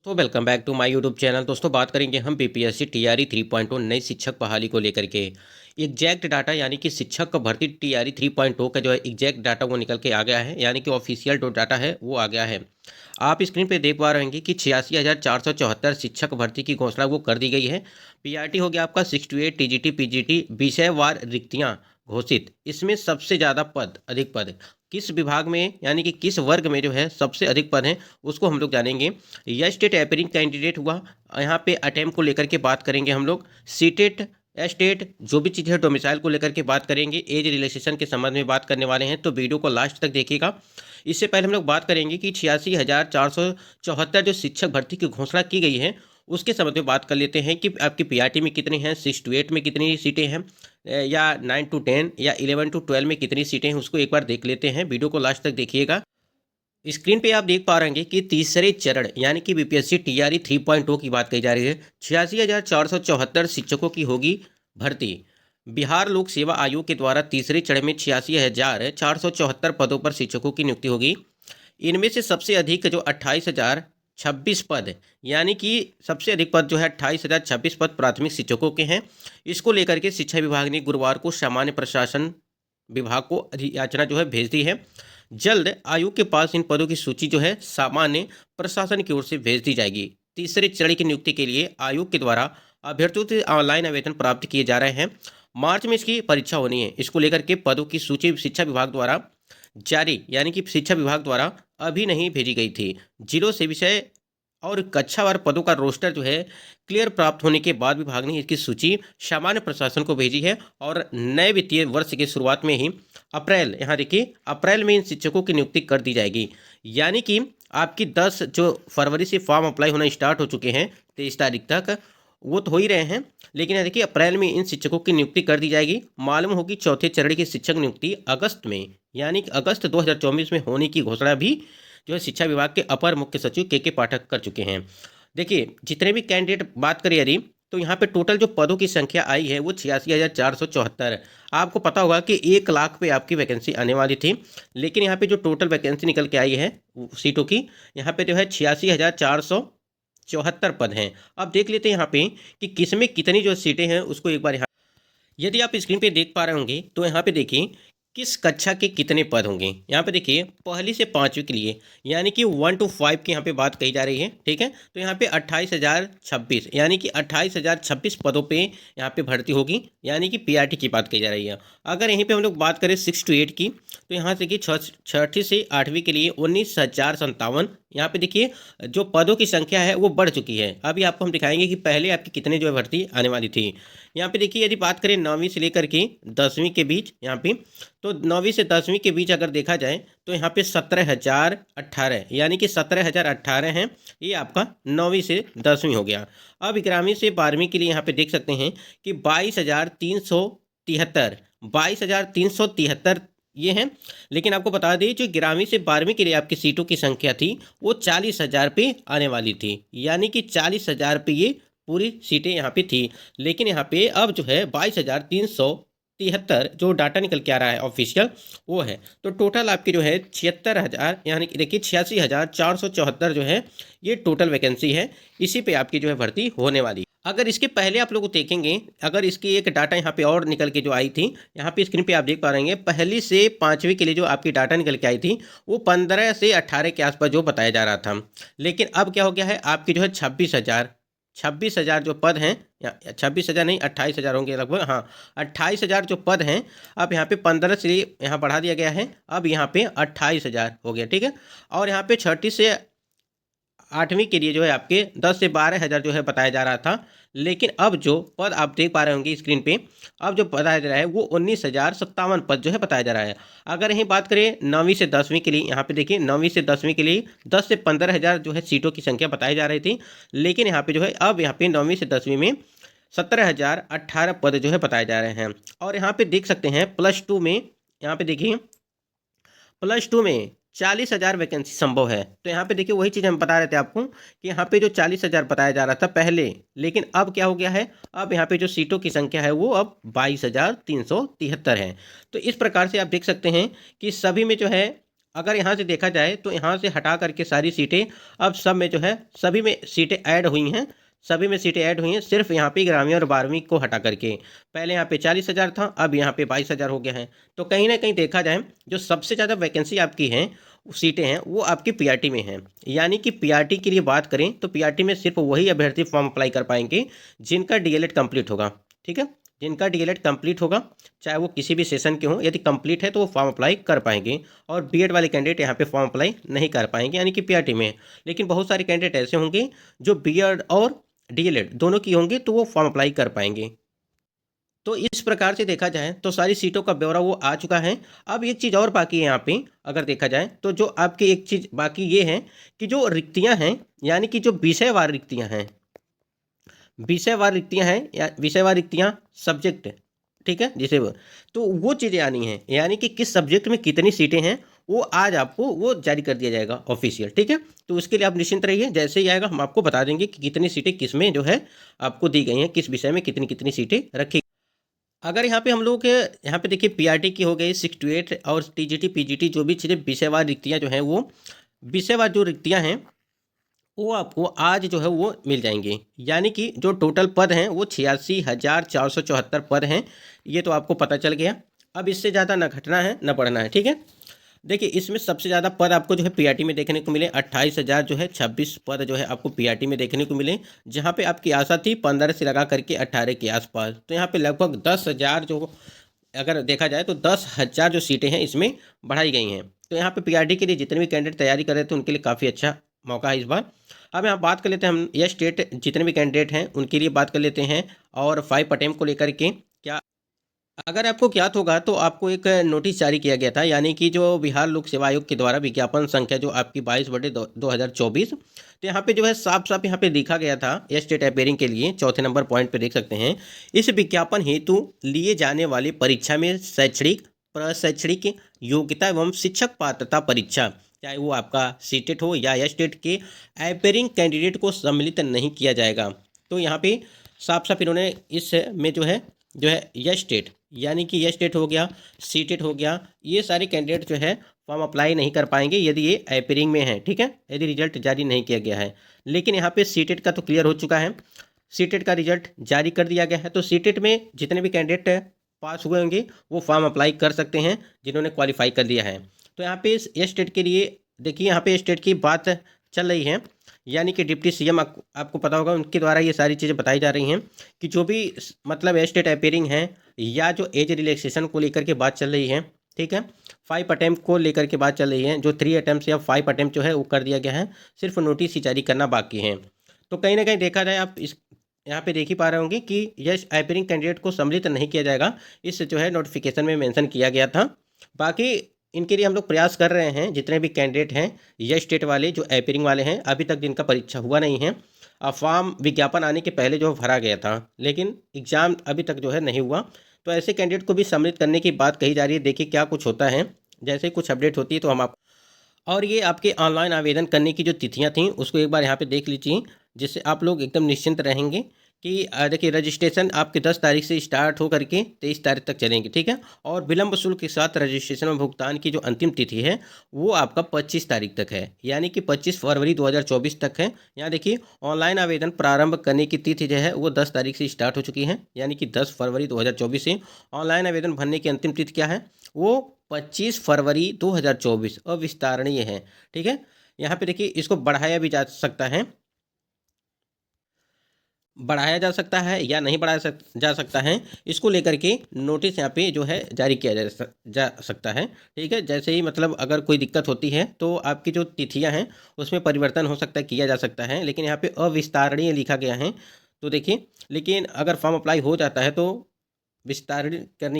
तो welcome back to my YouTube channel. दोस्तों बात करेंगे हम बीपीएससी टीआरई 3.0 नई शिक्षक बहाली को लेकर के एग्जैक्ट डाटा यानी कि शिक्षक का भर्ती टीआरई 3.0 का जो है एग्जैक्ट डाटा वो निकल के आ गया है, यानी कि ऑफिशियल जो डाटा है वो आ गया है। आप स्क्रीन पे देख पा रहे हैं कि 86,474 शिक्षक भर्ती की घोषणा वो कर दी गई है। पीआरटी हो गया आपका 68, टीजीटी पीजीटी विषयवार रिक्तियां घोषित। इसमें सबसे ज़्यादा पद, अधिक पद किस विभाग में यानी कि किस वर्ग में जो है सबसे अधिक पद हैं उसको हम लोग जानेंगे। यह स्टेट एपरिंग कैंडिडेट हुआ, यहाँ पे अटेम्प्ट को लेकर के बात करेंगे हम लोग। सीटेट एस्टेट जो भी चीज़ है डोमिसाइल को लेकर के बात करेंगे। एज रिलैक्सेशन के संबंध में बात करने वाले हैं, तो वीडियो को लास्ट तक देखिएगा। इससे पहले हम लोग बात करेंगे कि 86,474 जो शिक्षक भर्ती की घोषणा की गई है उसके संबंध में बात कर लेते हैं कि आपकी पीआरटी में कितनी हैं, 6 to 8 में कितनी सीटें हैं, या 9 to 10 या 11 to 12 में कितनी सीटें हैं, उसको एक बार देख लेते हैं। वीडियो को लास्ट तक देखिएगा। स्क्रीन पे आप देख पा रहे हैं कि तीसरे चरण यानी कि बीपीएससी टीआरई 3.0 की बात कही जा रही है। 86,474 शिक्षकों की होगी भर्ती। बिहार लोक सेवा आयोग के द्वारा तीसरे चरण में 86,474 पदों पर शिक्षकों की नियुक्ति होगी। इनमें से सबसे अधिक जो 28,026 पद, यानी कि सबसे अधिक पद जो है 28,026 पद प्राथमिक शिक्षकों के हैं। इसको लेकर के शिक्षा विभाग ने गुरुवार को सामान्य प्रशासन विभाग को अधियाचना जो है भेज दी है। जल्द आयोग के पास इन पदों की सूची जो है सामान्य प्रशासन की ओर से भेज दी जाएगी। तीसरे चरण की नियुक्ति के लिए आयोग के द्वारा अभ्यर्थियों से ऑनलाइन आवेदन प्राप्त किए जा रहे हैं। मार्च में इसकी परीक्षा होनी है। इसको लेकर के पदों की सूची शिक्षा विभाग द्वारा जारी, यानी कि शिक्षा विभाग द्वारा अभी नहीं भेजी गई थी। जिलों से विषय और कक्षावार पदों का रोस्टर जो है क्लियर प्राप्त होने के बाद विभाग ने इसकी सूची सामान्य प्रशासन को भेजी है और नए वित्तीय वर्ष की शुरुआत में ही अप्रैल, यहाँ देखिए अप्रैल में इन शिक्षकों की नियुक्ति कर दी जाएगी। यानी कि आपकी 10 जो फरवरी से फॉर्म अप्लाई होना स्टार्ट हो चुके हैं 23 तारीख तक, वो तो हो ही रहे हैं, लेकिन यहाँ देखिए अप्रैल में इन शिक्षकों की नियुक्ति कर दी जाएगी। मालूम होगी चौथे चरण की शिक्षक नियुक्ति अगस्त में, यानी कि अगस्त 2024 में होने की घोषणा भी जो है शिक्षा विभाग के अपर मुख्य सचिव के पाठक कर चुके हैं। देखिए जितने भी कैंडिडेट बात करें यदि, तो यहाँ पे टोटल जो पदों की संख्या आई है वो 86,474। आपको पता होगा कि 1 लाख पे आपकी वैकेंसी आने वाली थी, लेकिन यहाँ पे जो टोटल वैकेंसी निकल के आई है सीटों की, यहाँ पे जो है 86,474 पद हैं। अब देख लेते हैं यहाँ पे कि किसमें कितनी जो सीटें हैं उसको एक बार यहाँ, यदि आप स्क्रीन पे देख पा रहे होंगे तो यहाँ पे देखिए किस कक्षा के कितने पद होंगे। यहाँ पे देखिए पहली से 5वीं के लिए, यानी कि 1 to 5 की यहाँ पे बात कही जा रही है, ठीक है। तो यहाँ पे 28,026, यानी कि 28,026 पदों पे यहाँ पे भर्ती होगी, यानी कि पीआरटी की बात कही जा रही है। अगर यहीं पे हम लोग बात करें 6 to 8 की, तो यहाँ से कि छठी से 8वीं के लिए 19,057। यहाँ पे देखिए जो पदों की संख्या है वो बढ़ चुकी है। अभी आपको हम दिखाएंगे कि पहले आपकी कितने जो है भर्ती आने वाली थी। यहाँ पे देखिए यदि बात करें 9वीं से लेकर के 10वीं के बीच, यहाँ पे तो 9वीं से 10वीं के बीच अगर देखा जाए तो यहाँ पे 17,018, यानी कि 17,018 हैं। ये आपका 9वीं से 10वीं हो गया। अब 11वीं से 12वीं के लिए यहाँ पे देख सकते हैं कि 22,373 ये हैं। लेकिन आपको बता दें जो 11वीं से 12वीं के लिए आपकी सीटों की संख्या थी वो 40,000 पे आने वाली थी, यानी कि 40,000 पे ये पूरी सीटें यहाँ पे थी। लेकिन यहाँ पे अब जो है 22,373 जो डाटा निकल के आ रहा है ऑफिशियल वो है। तो टोटल आपकी जो है 76,000, यानी कि देखिए 86,474 जो है ये टोटल वैकेंसी है। इसी पे आपकी जो है भर्ती होने वाली। अगर इसके पहले आप लोग देखेंगे, अगर इसकी एक डाटा यहाँ पे और निकल के जो आई थी, यहाँ पे स्क्रीन पे आप देख पा रहे हैं पहली से 5वीं के लिए जो आपकी डाटा निकल के आई थी वो 15 से 18 के आसपास जो बताया जा रहा था। लेकिन अब क्या हो गया है, आपकी जो है 26,000 जो पद हैं, या 26,000 नहीं 28,000 होंगे लगभग, हाँ 28,000 जो पद हैं अब यहाँ पे 15 से यहाँ बढ़ा दिया गया है। अब यहाँ पे 28,000 हो गया, ठीक है। और यहाँ पे छठी से 8वीं के लिए जो है आपके 10 से 12,000 जो है बताया जा रहा था। लेकिन अब जो पद आप देख पा रहे होंगे स्क्रीन पे, अब जो बताया जा रहा है वो 19,057 पद जो है बताया जा रहा है। अगर यहीं बात करें 9वीं से 10वीं के लिए, यहाँ पे देखिए 9वीं से 10वीं के लिए 10 से 15,000 जो है सीटों की संख्या बताई जा रही थी। लेकिन यहाँ पे जो है अब यहाँ पे 9वीं से 10वीं में 17,018 पद जो है बताए जा रहे हैं। और यहाँ पे देख सकते हैं +2 में, यहाँ पे देखिए +2 में 40,000 वैकेंसी संभव है। तो यहाँ पे देखिए वही चीज़ हम बता रहे थे आपको कि यहाँ पे जो 40,000 बताया जा रहा था पहले, लेकिन अब क्या हो गया है, अब यहाँ पे जो सीटों की संख्या है वो अब 22,373 है। तो इस प्रकार से आप देख सकते हैं कि सभी में जो है अगर यहाँ से देखा जाए तो यहाँ से हटा करके सारी सीटें अब सब में जो है सभी में सीटें ऐड हुई हैं, सभी में सीटें ऐड हुई हैं, सिर्फ यहाँ पे 11वीं और 12वीं को हटा करके। पहले यहाँ पे 40,000 था, अब यहाँ पे 22,000 हो गया है। तो कहीं ना कहीं देखा जाए जो सबसे ज़्यादा वैकेंसी आपकी है सीटें हैं वो आपकी पीआरटी में हैं। यानी कि पीआरटी के लिए बात करें तो पीआरटी में सिर्फ वही अभ्यर्थी फॉर्म अप्लाई कर पाएंगे जिनका डीएलएड कंप्लीट होगा। ठीक है, जिनका डीएलएड कंप्लीट होगा, चाहे वो किसी भी सेशन के हों, यदि कंप्लीट है तो वो फॉर्म अप्लाई कर पाएंगे। और बीएड वाले कैंडिडेट यहाँ पे फॉर्म अप्लाई नहीं कर पाएंगे, यानी कि पीआरटी में। लेकिन बहुत सारे कैंडिडेट ऐसे होंगे जो बीएड और डीएलएड दोनों की होंगे तो वो फॉर्म अप्लाई कर पाएंगे। तो इस प्रकार से देखा जाए तो सारी सीटों का ब्यौरा वो आ चुका है। अब एक चीज़ और बाकी है यहाँ पे, अगर देखा जाए तो जो आपकी एक चीज़ बाकी ये है कि जो रिक्तियाँ हैं, यानी कि जो विषयवार रिक्तियाँ हैं, विषयवार रिक्तियाँ हैं या विषयवार रिक्तियाँ सब्जेक्ट, ठीक है, जिसे तो वो चीज़ें आनी हैं, यानी कि किस सब्जेक्ट में कितनी सीटें हैं वो आज आपको वो जारी कर दिया जाएगा ऑफिशियल। ठीक है, तो उसके लिए आप निश्चिंत रहिए, जैसे ही आएगा हम आपको बता देंगे कि कितनी सीटें किस में जो है आपको दी गई हैं, किस विषय में कितनी कितनी सीटें रखी। अगर यहाँ पे हम लोग यहाँ पे देखिए पीआरटी की हो गई 6 to 8 और टीजीटी पीजीटी जो भी चीज़ें विषयवार रिक्तियाँ जो हैं वो विषयवार जो रिक्तियाँ हैं वो आपको आज जो है वो मिल जाएंगी। यानी कि जो टोटल पद हैं वो 86,474 पद हैं, ये तो आपको पता चल गया। अब इससे ज़्यादा ना घटना है ना बढ़ना है। ठीक है, देखिए इसमें सबसे ज़्यादा पद आपको जो है पीआरटी में देखने को मिले 28,000 जो है 26 पद जो है आपको पीआरटी में देखने को मिले, जहाँ पे आपकी आशा थी 15 से लगा करके 18 के आसपास। तो यहाँ पे लगभग 10,000 जो अगर देखा जाए तो 10,000 जो सीटें हैं इसमें बढ़ाई गई हैं। तो यहाँ पे पीआरटी के लिए जितने भी कैंडिडेट तैयारी कर रहे थे उनके लिए काफ़ी अच्छा मौका है इस बार। अब यहाँ बात कर लेते हैं हम यह स्टेट जितने भी कैंडिडेट हैं उनके लिए बात कर लेते हैं, और 5 अटेम्प्ट को लेकर के क्या अगर आपको ज्ञात होगा तो आपको एक नोटिस जारी किया गया था, यानी कि जो बिहार लोक सेवा आयोग के द्वारा विज्ञापन संख्या जो आपकी 22/2024, तो यहाँ पे जो है साफ साफ यहाँ पे लिखा गया था यह स्टेट अपेयरिंग के लिए, चौथे नंबर पॉइंट पे देख सकते हैं, इस विज्ञापन हेतु लिए जाने वाली परीक्षा में शैक्षणिक प्रशैक्षणिक योग्यता एवं शिक्षक पात्रता परीक्षा, चाहे वो आपका सीटेट हो या एस्टेट के अपेयरिंग कैंडिडेट को सम्मिलित नहीं किया जाएगा। तो यहाँ पे साफ साफ इन्होंने इस में जो है यस स्टेट, यानी कि यस स्टेट हो गया, सीटेट हो गया, ये सारे कैंडिडेट जो है फॉर्म अप्लाई नहीं कर पाएंगे यदि ये अपेयरिंग में है। ठीक है, यदि रिजल्ट जारी नहीं किया गया है। लेकिन यहाँ पे सीटेट का तो क्लियर हो चुका है, सीटेट का रिजल्ट जारी कर दिया गया है। तो सीटेट में जितने भी कैंडिडेट पास हुए होंगे वो फॉर्म अप्लाई कर सकते हैं जिन्होंने क्वालिफाई कर दिया है। तो यहाँ पे इस स्टेट के लिए देखिए यहाँ पे स्टेट की बात चल रही है, यानी कि डिप्टी सीएम आपको पता होगा उनके द्वारा ये सारी चीज़ें बताई जा रही हैं कि जो भी मतलब स्टेट अपेयरिंग है या जो एज रिलैक्सेशन को लेकर के बात चल रही है। ठीक है, 5 अटेम्प्ट को लेकर के बात चल रही है, जो 3 अटेम्प्ट या 5 अटेम्प्ट जो है वो कर दिया गया है, सिर्फ नोटिस ही जारी करना बाकी है। तो कहीं ना कहीं देखा जाए आप इस यहाँ पे देख ही पा रहे होंगे कि यह अपेयरिंग कैंडिडेट को सम्मिलित नहीं किया जाएगा, इस जो है नोटिफिकेशन में मेंशन किया गया था। बाकी इनके लिए हम लोग प्रयास कर रहे हैं, जितने भी कैंडिडेट हैं ये स्टेट वाले जो अपेयरिंग वाले हैं अभी तक जिनका परीक्षा हुआ नहीं है, फॉर्म विज्ञापन आने के पहले जो भरा गया था लेकिन एग्ज़ाम अभी तक जो है नहीं हुआ, तो ऐसे कैंडिडेट को भी सम्मिलित करने की बात कही जा रही है। देखिए क्या कुछ होता है, जैसे कुछ अपडेट होती है तो हम आप और ये आपके ऑनलाइन आवेदन करने की जो तिथियां थीं उसको एक बार यहाँ पे देख लीजिए, जिससे आप लोग एकदम निश्चिंत रहेंगे कि देखिए रजिस्ट्रेशन आपके 10 तारीख से स्टार्ट हो करके 23 तारीख तक चलेंगे। ठीक है, और विलम्ब शुल्क के साथ रजिस्ट्रेशन में भुगतान की जो अंतिम तिथि है वो आपका 25 तारीख तक है, यानी कि 25 फरवरी 2024 तक है। यहाँ देखिए ऑनलाइन आवेदन प्रारंभ करने की तिथि जो है वो 10 तारीख से स्टार्ट हो चुकी है, यानी कि 10 फरवरी 2024 से ऑनलाइन आवेदन भरने की अंतिम तिथि क्या है वो 25 फरवरी 2024 अविस्तारणीय है। ठीक है, यहाँ पे देखिए इसको बढ़ाया भी जा सकता है, बढ़ाया जा सकता है या नहीं जा सकता है, इसको लेकर के नोटिस यहाँ पे जो है जारी किया जा सकता है। ठीक है, जैसे ही मतलब अगर कोई दिक्कत होती है तो आपकी जो तिथियां हैं उसमें परिवर्तन हो सकता है, किया जा सकता है, लेकिन यहाँ पे अविस्तारणीय लिखा गया है। तो देखिए लेकिन अगर फॉर्म अप्लाई हो जाता है तो विस्तारित करने